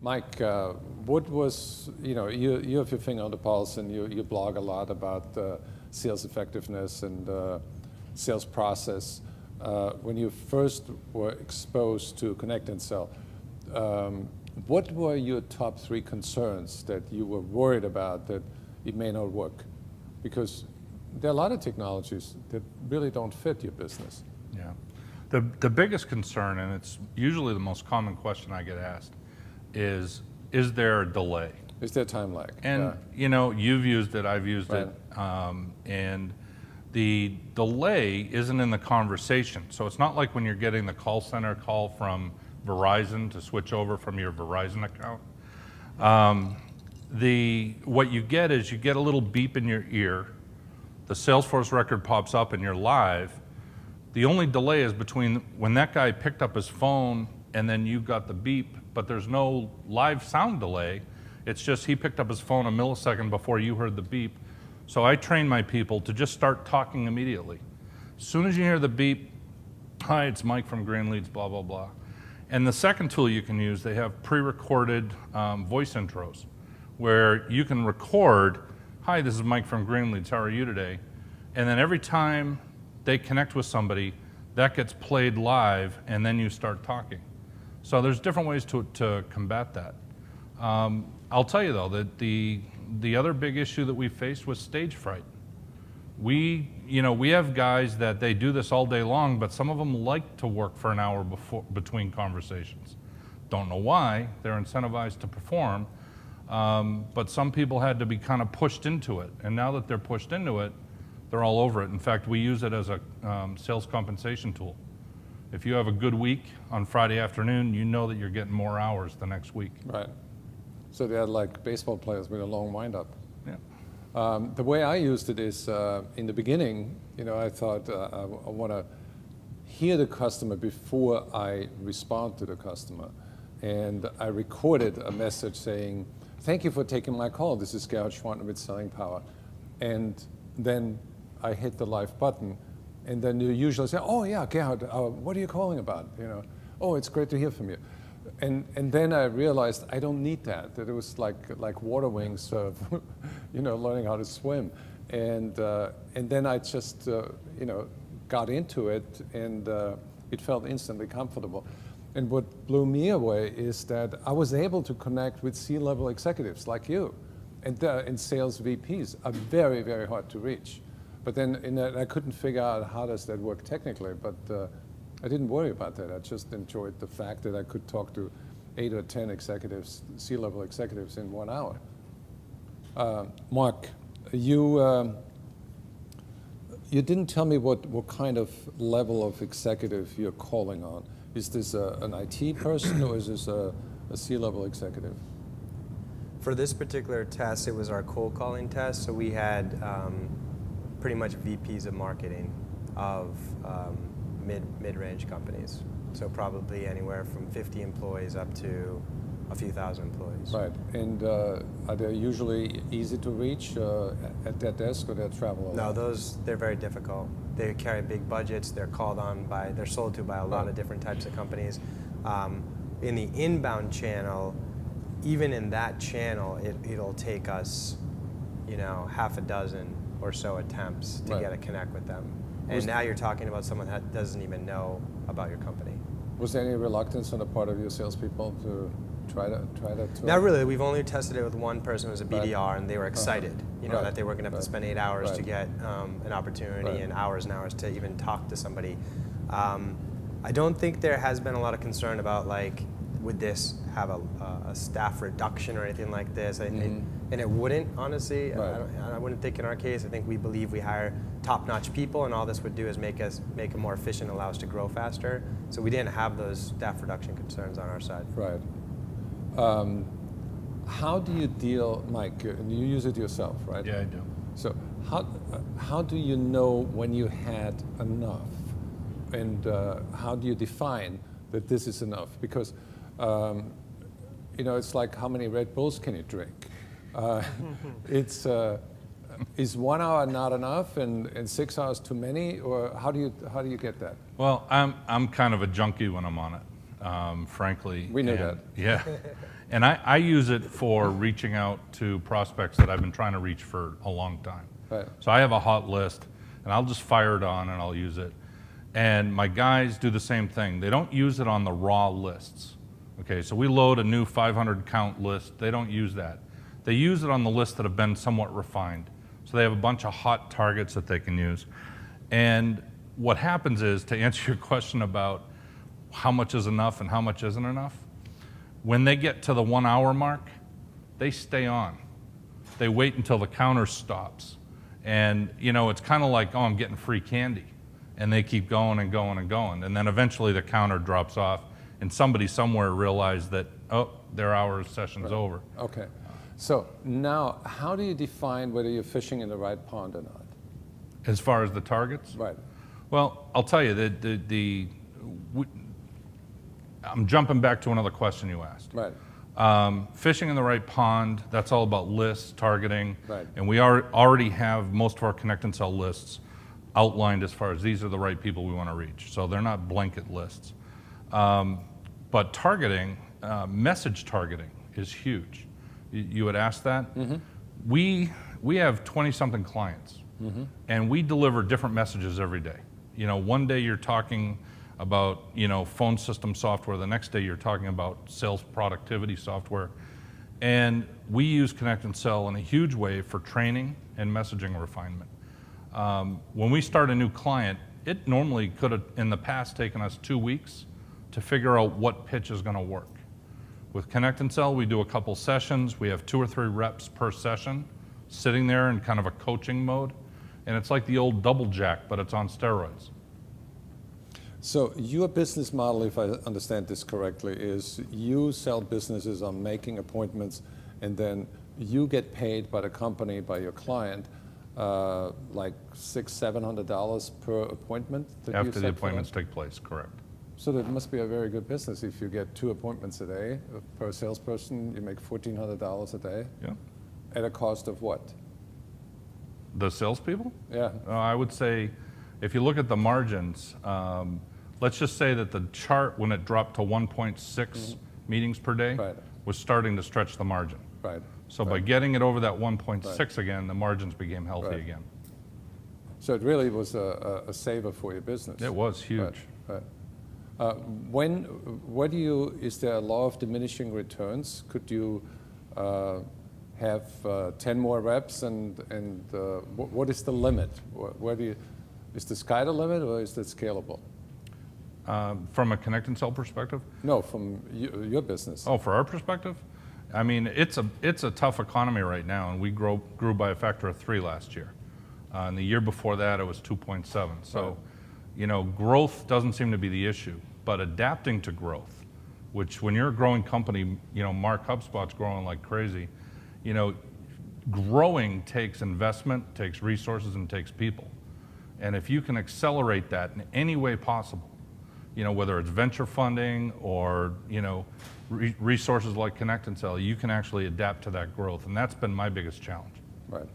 Mike, what was, you have your finger on the pulse and you blog a lot about sales effectiveness and sales process. When you first were exposed to ConnectAndSell, what were your top 3 concerns that you were worried about that it may not work? Because there are a lot of technologies that really don't fit your business. Yeah. The biggest concern, and it's usually the most common question I get asked, is there a delay? Is there time lag? And you've used it, I've used it, and the delay isn't in the conversation. So it's not like when you're getting the call center call from Verizon to switch over from your Verizon account. What you get is you get a little beep in your ear, the Salesforce record pops up and you're live. The only delay is between when that guy picked up his phone and then you got the beep, but there's no live sound delay. It's just he picked up his phone a millisecond before you heard the beep. So I train my people to just start talking immediately. As soon as you hear the beep, hi, it's Mike from Grand Leads, blah, blah, blah. And the second tool you can use, they have pre-recorded voice intros where you can record, hi, this is Mike from Grand Leads, how are you today? And then every time they connect with somebody, that gets played live and then you start talking. So there's different ways to combat that. I'll tell you though that the other big issue that we faced was stage fright. We have guys that they do this all day long, but some of them like to work for an hour between conversations. Don't know why, they're incentivized to perform, but some people had to be kind of pushed into it. And now that they're pushed into it, they're all over it. In fact, we use it as a sales compensation tool. If you have a good week on Friday afternoon, you know that you're getting more hours the next week. Right. So they're like baseball players with a long windup. Yeah. The way I used it is, in the beginning, I thought I want to hear the customer before I respond to the customer. And I recorded a message saying, thank you for taking my call. This is Gerhard Schwantner with Selling Power. And then I hit the live button. And then you usually say, oh yeah, Gerhard, what are you calling about? Oh, it's great to hear from you. And then I realized I don't need that it was like water wings, learning how to swim. And then I just, got into it, and it felt instantly comfortable. And what blew me away is that I was able to connect with C-level executives like you. And sales VPs are very, very hard to reach. But then I couldn't figure out how does that work technically, but I didn't worry about that. I just enjoyed the fact that I could talk to 8 or 10 executives, C-level executives in 1 hour. Mark, you didn't tell me what kind of level of executive you're calling on. Is this an IT person or is this a C-level executive? For this particular test, it was our cold calling test. So we had pretty much VPs of marketing of mid-range companies. So probably anywhere from 50 employees up to a few thousand employees. Right, and are they usually easy to reach at their desk, or they travel a lot? No, they're very difficult. They carry big budgets, they're they're sold to by a lot of different types of companies. In the inbound channel, even in that channel, it'll take us, half a dozen or so attempts to get a connect with them. And now you're talking about someone that doesn't even know about your company. Was there any reluctance on the part of your salespeople to try that tool? Not really. We've only tested it with one person who was a BDR, and they were excited, that they were going to have to spend 8 hours to get an opportunity and hours to even talk to somebody. I don't think there has been a lot of concern about would this have a staff reduction or anything like this. And it wouldn't, honestly. I wouldn't think in our case. I think we believe we hire top-notch people, and all this would do is make them more efficient, allow us to grow faster. So we didn't have those staff reduction concerns on our side. Right. How do you deal, Mike, and you use it yourself, right? Yeah, I do. So how do you know when you had enough? And how do you define that this is enough? Because it's like, how many Red Bulls can you drink? Is 1 hour not enough and 6 hours too many, or how do you get that? Well, I'm kind of a junkie when I'm on it. frankly. We knew And- that. Yeah. And I use it for reaching out to prospects that I've been trying to reach for a long time. Right. So I have a hot list, and I'll just fire it on and I'll use it. And my guys do the same thing. They don't use it on the raw lists. Okay, so we load a new 500 count list. They don't use that. They use it on the lists that have been somewhat refined. So they have a bunch of hot targets that they can use. And what happens is, to answer your question about how much is enough and how much isn't enough, when they get to the 1 hour mark, they stay on. They wait until the counter stops. And it's kind of like, oh, I'm getting free candy. And they keep going and going and going. And then eventually the counter drops off and somebody somewhere realized that, oh, their hour session's over. Okay. So now, how do you define whether you're fishing in the right pond or not? As far as the targets? Right. Well, I'll tell you, I'm jumping back to another question you asked. Right. Fishing in the right pond, that's all about lists, targeting. Right. And we already have most of our Connect and Sell lists outlined as far as these are the right people we want to reach. So they're not blanket lists. But targeting, message targeting is huge. You had asked that. Mm-hmm. We have 20-something clients, mm-hmm. and we deliver different messages every day. One day you're talking about phone system software. The next day you're talking about sales productivity software. And we use Connect and Sell in a huge way for training and messaging refinement. When we start a new client, it normally could have in the past taken us 2 weeks to figure out what pitch is going to work. With Connect and Sell, we do a couple sessions. We have 2 or 3 reps per session sitting there in kind of a coaching mode. And it's like the old double jack, but it's on steroids. So your business model, if I understand this correctly, is you sell businesses on making appointments, and then you get paid by the company, by your client, like $600-700 per appointment that you After set the for them? appointments take place, correct. So that must be a very good business if you get 2 appointments a day per salesperson. You make $1,400 a day Yeah. at a cost of what? The salespeople? Yeah. I would say, if you look at the margins, let's just say that the chart, when it dropped to 1.6 meetings per day, Right. was starting to stretch the margin. Right. So by Right. getting it over that 1.6 again, the margins became healthy Right. again. So it really was a saver for your business. It was huge. Right. Is there a law of diminishing returns? Could you have 10 more reps and what is the limit? Is the sky the limit or is that scalable? From a Connect and Sell perspective? No, from your business. Oh, for our perspective? I mean, it's a tough economy right now, and we grew by a factor of 3 last year. And the year before that, it was 2.7. So, growth doesn't seem to be the issue, but adapting to growth, which when you're a growing company, Mark, HubSpot's growing like crazy. Growing takes investment, takes resources, and takes people. And if you can accelerate that in any way possible, whether it's venture funding or, resources like Connect and Sell, you can actually adapt to that growth. And that's been my biggest challenge. Right.